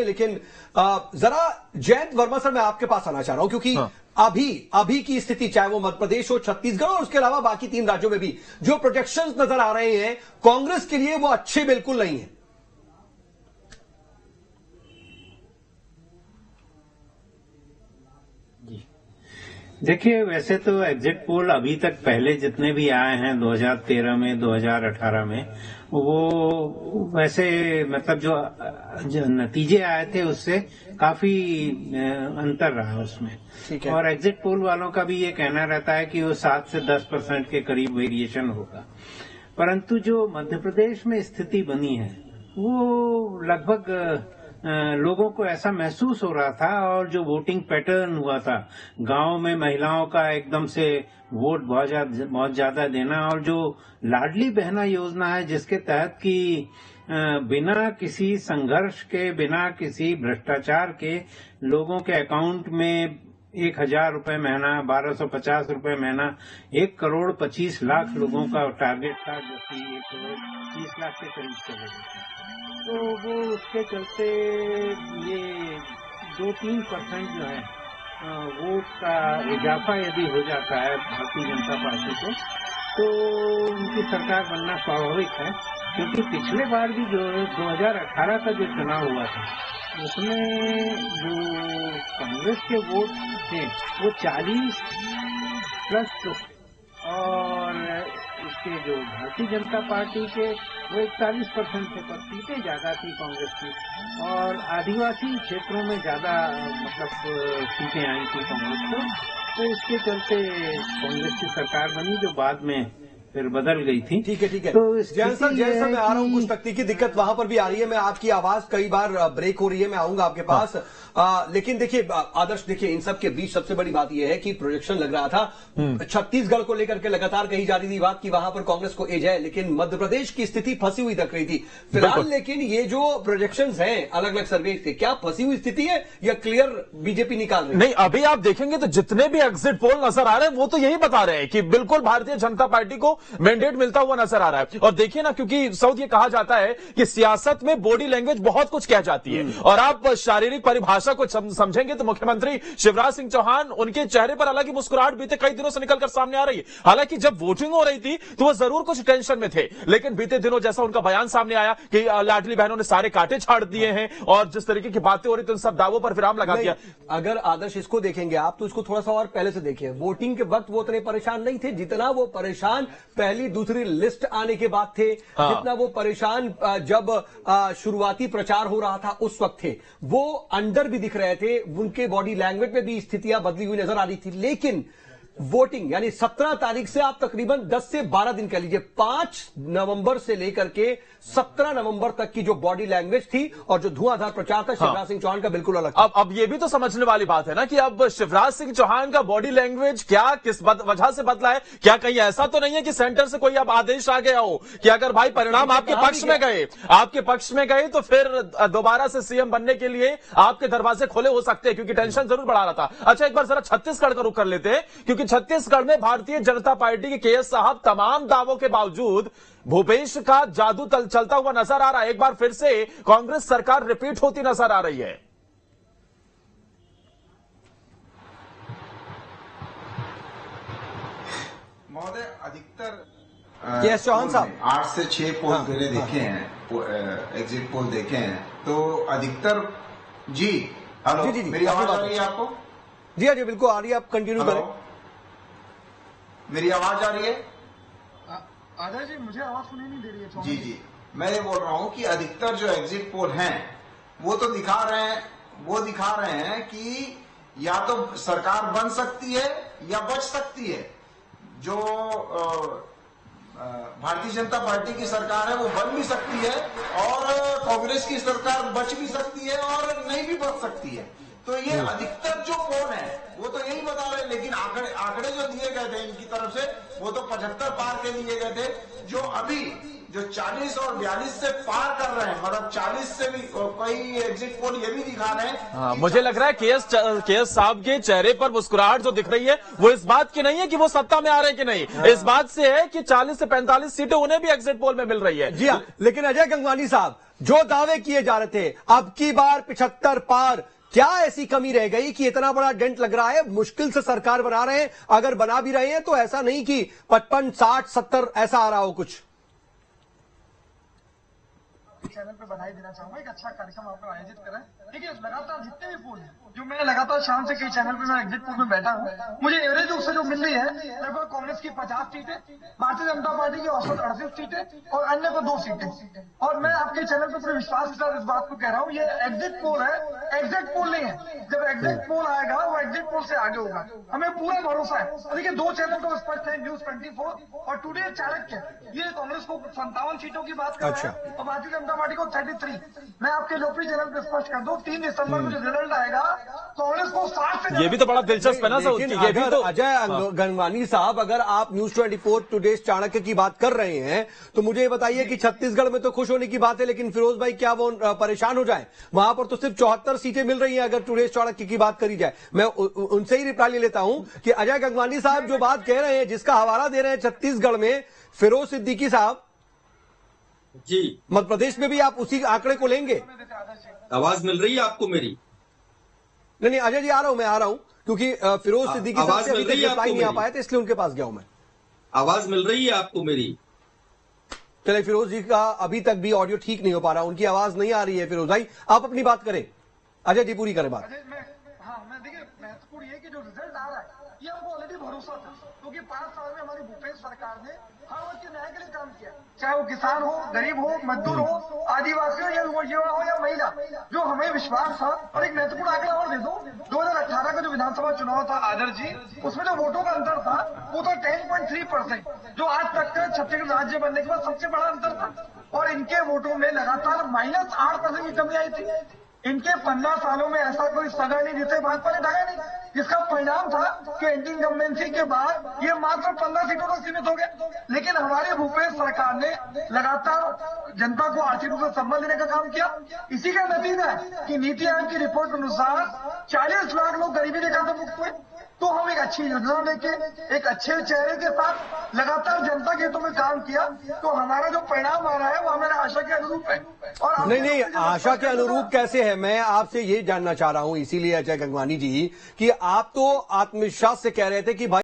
लेकिन जरा जयंत वर्मा सर मैं आपके पास आना चाह रहा हूं क्योंकि अभी की स्थिति चाहे वो मध्य प्रदेश हो, छत्तीसगढ़ और उसके अलावा बाकी 3 राज्यों में भी जो प्रोजेक्शंस नजर आ रहे हैं कांग्रेस के लिए वो अच्छे बिल्कुल नहीं है। देखिए, वैसे तो एग्जिट पोल अभी तक पहले जितने भी आए हैं 2013 में, 2018 में, वो वैसे मतलब जो नतीजे आए थे उससे काफी अंतर रहा उसमें। और एग्जिट पोल वालों का भी ये कहना रहता है कि वो 7 से 10% के करीब वेरिएशन होगा। परंतु जो मध्य प्रदेश में स्थिति बनी है वो लगभग लोगों को ऐसा महसूस हो रहा था, और जो वोटिंग पैटर्न हुआ था गांव में महिलाओं का एकदम से वोट बहुत ज्यादा देना, और जो लाडली बहना योजना है जिसके तहत कि बिना किसी संघर्ष के, बिना किसी भ्रष्टाचार के लोगों के अकाउंट में 1000 रुपए महीना, 1250 रुपए महीना, 1,25,00,000 लोगों का टारगेट था, जो कि 1,30,00,000 के करीब चले गए। तो वो उसके चलते ये 2-3% जो है वोट का इजाफा यदि हो जाता है भारतीय जनता पार्टी को, तो उनकी सरकार बनना स्वाभाविक है। क्योंकि पिछले बार भी जो 2018 का जो चुनाव हुआ था उसमें जो कांग्रेस के वोट थे वो 40+ और इसके जो भारतीय जनता पार्टी के वो 41% थे, पर सीटें ज्यादा थी कांग्रेस की, और आदिवासी क्षेत्रों में ज्यादा मतलब सीटें आई थी कांग्रेस को। तो इसके चलते कांग्रेस की सरकार बनी, जो बाद में फिर बदल गई थी। ठीक है। तो जयंत सर मैं आ रहा हूं, कुछ तकनीकी दिक्कत वहां पर भी आ रही है, मैं आपकी आवाज कई बार ब्रेक हो रही है, मैं आऊंगा आपके पास। लेकिन देखिए आदर्श, देखिए इन सब के बीच सबसे बड़ी बात यह है कि प्रोजेक्शन लग रहा था छत्तीसगढ़ को लेकर के लगातार कही जा रही थी बात कि वहां पर कांग्रेस को एज है, लेकिन मध्य प्रदेश की स्थिति फंसी हुई दिख रही थी फिलहाल। लेकिन ये जो प्रोजेक्शंस हैं अलग अलग सर्वे के, क्या फंसी हुई स्थिति है या क्लियर बीजेपी निकाल रही है? नहीं, अभी आप देखेंगे तो जितने भी एग्जिट पोल नजर आ रहे हैं वो तो यही बता रहे हैं कि बिल्कुल भारतीय जनता पार्टी को मैंडेट मिलता हुआ नजर आ रहा है। और देखिए ना, क्योंकि साउथ ये कहा जाता है कि सियासत में बॉडी लैंग्वेज बहुत कुछ कह जाती है, और आप शारीरिक परिभाषा को समझेंगे तो मुख्यमंत्री शिवराज सिंह चौहान, उनके चेहरे पर हालांकि मुस्कुराहट बीते कई दिनों से निकलकर सामने आ रही है। हालांकि जब वोटिंग हो रही थी तो वो जरूर कुछ टेंशन में थे, लेकिन बीते दिनों जैसा उनका बयान सामने आया कि लाडली बहनों ने सारे कांटे छाड़ दिए हैं, और जिस तरीके की बातें हो रही थी उन सब दावों पर विराम लगा दिया। अगर आदर्श इसको देखेंगे आप तो इसको थोड़ा सा और पहले से देखिए, वोटिंग के वक्त वो उतने परेशान नहीं थे जितना वो परेशान पहली दूसरी लिस्ट आने के बाद थे, जितना वो परेशान जब शुरुआती प्रचार हो रहा था उस वक्त थे। वो अंदर भी दिख रहे थे, उनके बॉडी लैंग्वेज में भी स्थितियां बदली हुई नजर आ रही थी। लेकिन वोटिंग यानी 17 तारीख से आप तकरीबन 10 से 12 दिन कह लीजिए, 5 नवंबर से लेकर के 17 नवंबर तक की जो बॉडी लैंग्वेज थी और जो धुआंधार प्रचार था शिवराज सिंह चौहान का, बिल्कुल अलग। अब ये भी तो समझने वाली बात है ना कि अब शिवराज सिंह चौहान का बॉडी लैंग्वेज क्या किस वजह से बदला है? क्या कहीं ऐसा तो नहीं है कि सेंटर से कोई अब आदेश आ गया हो कि अगर भाई परिणाम आपके पक्ष में गए तो फिर दोबारा से सीएम बनने के लिए आपके दरवाजे खोले हो सकते हैं, क्योंकि टेंशन जरूर बढ़ा रहा था। अच्छा, एक बार जरा छत्तीसगढ़ का रुख कर लेते हैं, क्योंकि छत्तीसगढ़ में भारतीय जनता पार्टी के केएस साहब तमाम दावों के बावजूद भूपेश का जादू चलता हुआ नजर आ रहा है। एक बार फिर से कांग्रेस सरकार रिपीट होती नजर आ रही है। महोदय, अधिकतर केएस चौहान साहब 8 से 6 पोल मैंने देखे हैं, एग्जिट पोल देखे हैं, तो अधिकतर जी हेलो जी मेरी आवाज आ रही है आपको? जी हाँ जी बिल्कुल आ रही है, आप कंटिन्यू करें। मेरी आवाज आ रही है? आजा जी, मुझे आवाज सुनी नहीं दे रही है। जी मैं ये बोल रहा हूँ कि अधिकतर जो एग्जिट पोल हैं वो तो दिखा रहे हैं कि या तो सरकार बन सकती है या बच सकती है। जो भारतीय जनता पार्टी की सरकार है वो बन भी सकती है, और कांग्रेस की सरकार बच भी सकती है और नहीं भी बच सकती है। तो ये अधिकतर जो पोल है वो तो यही बता रहे हैं, लेकिन आंकड़े जो दिए गए थे इनकी तरफ से वो तो 75 पार के दिए गए थे। जो अभी जो 40 और 42 से पार कर रहे हैं, मतलब 40 से भी कई एग्जिट पोल ये भी दिखा रहे हैं। हाँ, मुझे लग रहा है केएस साहब के चेहरे पर मुस्कुराहट जो दिख रही है वो इस बात की नहीं है कि वो सत्ता में आ रहे हैं कि नहीं, इस बात से है कि 40 से 45 सीटें उन्हें भी एग्जिट पोल में मिल रही है। जी हाँ, लेकिन अजय गंगवानी साहब, जो दावे किए जा रहे थे अब की बार 75 पार, क्या ऐसी कमी रह गई कि इतना बड़ा डेंट लग रहा है? मुश्किल से सरकार बना रहे हैं, अगर बना भी रहे हैं तो ऐसा नहीं कि 55, 60, 70 ऐसा आ रहा हो कुछ। चैनल पे बधाई देना चाहूंगा, एक अच्छा कार्यक्रम आपका आयोजित करें। देखिए लगातार जितने भी पोल हैं, जो मैं लगातार शाम से कई चैनल पे मैं एग्जिट पोल में बैठा हूँ, मुझे एवरेज उससे जो मिल रही है लगभग कांग्रेस की 50 सीटें, भारतीय जनता पार्टी की औसत 68 सीटें और अन्य को 2 सीटें। और मैं आपके चैनल पे पूरे विश्वास के साथ इस बात को कह रहा हूँ, ये एग्जिट पोल है, एग्जिट पोल नहीं है। जब एग्जिट पोल आएगा वो एग्जिट पोल से आगे होगा, हमें पूरा भरोसा है। देखिए 2 चैनल तो स्पष्ट है, न्यूज 24 और टुडे चाणक्य, ये कांग्रेस को 57 सीटों की बात कर रहा है और भारतीय जनता पार्टी को 33। मैं आपके लोकप्रिय चैनल पे स्पष्ट कर दूं, 3 दिसंबर को जो रिजल्ट आएगा कांग्रेस को 60 से, ये भी तो बड़ा दिलचस्प है ना सर। लेकिन ये भी तो अजय गंगवानी साहब, अगर आप न्यूज 24 टुडे चाणक्य की बात कर रहे हैं तो मुझे ये बताइए कि छत्तीसगढ़ में तो खुश होने की बात है, लेकिन फिरोज भाई क्या वो परेशान हो जाए? वहां पर तो सिर्फ 74 सीटें मिल रही हैं अगर टुडे चाणक्य की बात करी जाए। मैं उनसे ही रिप्लाई ले लेता हूं कि अजय गंगवानी साहब जो बात कह रहे हैं, जिसका हवाला दे रहे हैं छत्तीसगढ़ में फिरोज सिद्दीकी साहब जी, मध्य प्रदेश में भी आप उसी आंकड़े को लेंगे? आवाज मिल रही है आपको मेरी? नहीं अजय जी, आ रहा हूं, मैं आ रहा हूं, क्योंकि फिरोज सिद्दीकी साहब से अभी तक रिप्लाई नहीं आ पाया था, इसलिए उनके पास गया हूं मैं। आवाज मिल रही है आपको मेरी? चले, फिरोज जी का अभी तक भी ऑडियो ठीक नहीं हो पा रहा, उनकी आवाज नहीं आ रही है। फिरोज भाई आप अपनी बात करें, अजय जी पूरी करें बात। मैं देखिए महत्वपूर्ण ये कि जो रिजल्ट आ रहा है ये हमको ऑलरेडी भरोसा था, क्योंकि 5 साल में हमारी भूपेश सरकार ने हर वर्ग के न्याय के लिए काम किया, चाहे वो किसान हो, गरीब हो, मजदूर हो, आदिवासी हो या युवा हो या महिला, जो हमें विश्वास था। और एक महत्वपूर्ण आंकड़ा और दे दो, 2018 का जो विधानसभा चुनाव था आदर्श जी, उसमें जो वोटों का अंतर था वो था 10.3%, जो आज तक का छत्तीसगढ़ राज्य बनने के बाद सबसे बड़ा अंतर था। और इनके वोटों में लगातार -8% की कमी आई थी। इनके 15 सालों में ऐसा कोई सगा नहीं जिसे भाजपा ने ढाया नहीं, जिसका परिणाम था कि एंटी इनकम्बेंसी के बाद ये मात्र 15 सीटों तक सीमित हो गए। लेकिन हमारे भूपेश सरकार ने लगातार जनता को आर्थिक रूप से संबल देने का काम किया। इसी का नतीजा है कि नीति आयोग की रिपोर्ट के अनुसार 40 लाख लोग गरीबी रेखा से मुक्त हुए। तो हम एक अच्छी योजना लेके, एक अच्छे चेहरे के साथ लगातार जनता के हितों में काम किया, तो हमारा जो परिणाम आ रहा है वो हमारे आशा के अनुरूप है। और नहीं, आशा के अनुरूप कैसे है? मैं आपसे ये जानना चाह रहा हूं, इसीलिए अजय गंगवानी जी, कि आप तो आत्मविश्वास से कह रहे थे कि भाई